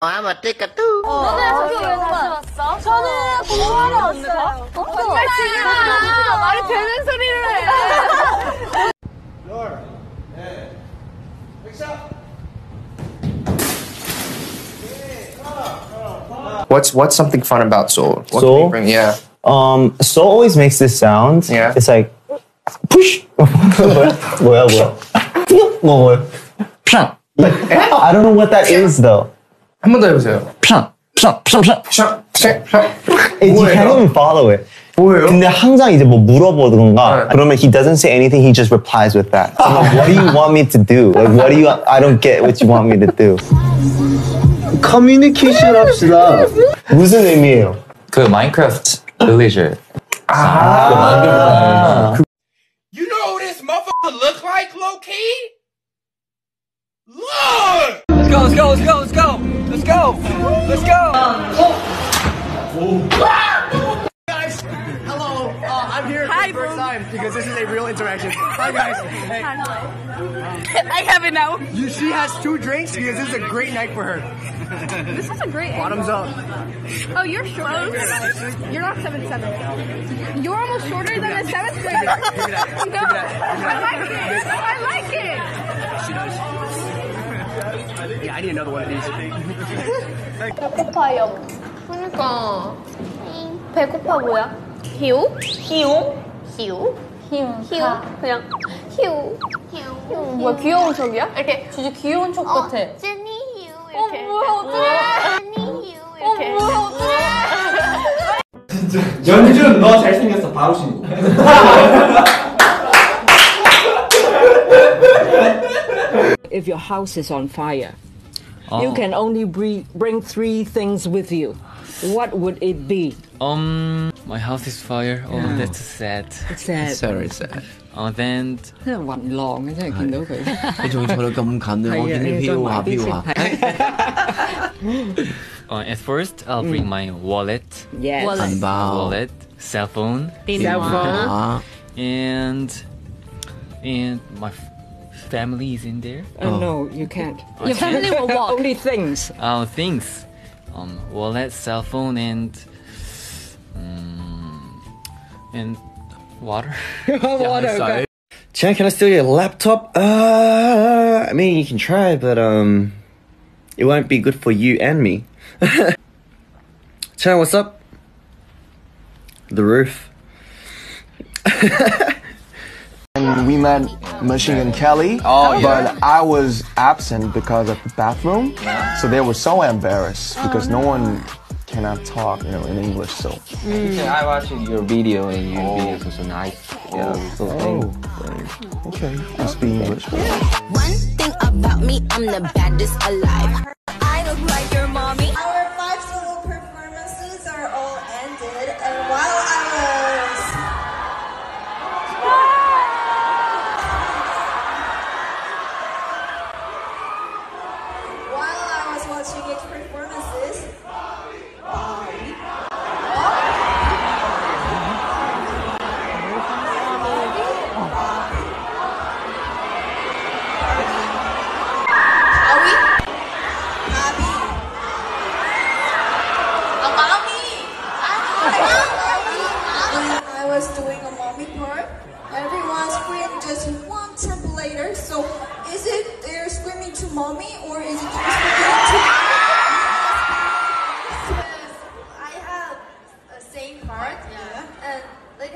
I'm a ticket too. 너네 학교 왜 다시 왔어? 저는 공부하러 왔어요. 거짓말이야. 말이 되는 소리를 해. What's something fun about Seoul? What Seoul? can we bring? Yeah. Seoul always makes this sound. Yeah. It's like push. 뭐야? 뭐야? 팡. I don't know what that is though. 한 번 더 해보세요. 팡. You can't even follow it. 뭐예요? 근데 항상 이제 뭐 물어보던가 네. 그러면 he doesn't say anything. He just replies with that. So like, what do you want me to do? Like what do you? I don't get what you want me to do. 커뮤니케이션 합시다. 무슨 의미예요? 그 마인크래프트 빌리저. You know who this motherfucker look like, low key? Lord! Let's go, let's go, let's go, let's go! Let's go! Let's go! Guys, hello. I'm here for the first time because this is a real interaction. Hi guys. Hey. I have it now. She has 2 drinks because this is a great night for her. This is a great Bottoms up. Oh, you're short. You're not 7'7". You're almost shorter than a 7th grader. Give me that. Give me that. Give me that. I like it. She does. Yeah, I need another one of these. 배고파요. 그러니까 배고파 뭐야? 희우? 희우? 희우? 희우? 그냥 희우. 뭐야 귀여운 척이야? 이렇게 진짜 귀여운 척 같아. 제니 희우 이렇게. 뭐야 어떡해? 제니 희우 이렇게. 뭐야 어떡해? 연준 너 잘생겼어 바로 신고. If your house is on fire, you can only bring 3 things with you. What would it be? My house is fire. Oh, that's sad. It's sad. Very sad. Then 混浪嘅真係見到佢。你仲坐到咁近啊！我見你飄下飄下。at first I'll bring my wallet. Yes. 銀包 Wallet, cell phone, and my family is in there. No, you can't. Your family will walk. Only things. Things. Wallet, cell phone, and water. Water. Okay. Chan, can I steal your laptop? I mean, you can try, but it won't be good for you and me. Chan, what's up? The roof. And we met Machine and Kelly, but I was absent because of the bathroom, so they were so embarrassed because no one cannot talk, in English. So I watched your video and your videos was so nice. Yeah, so okay, I speak English. One thing about me, I'm the baddest alive. I look like your mommy. Our 5 solo performances are all ended, and while I was watching each performances, I was doing a mommy part. Everyone screamed just one tempo later. So is it they're screaming to mommy or is it they're screaming to I have a same part and like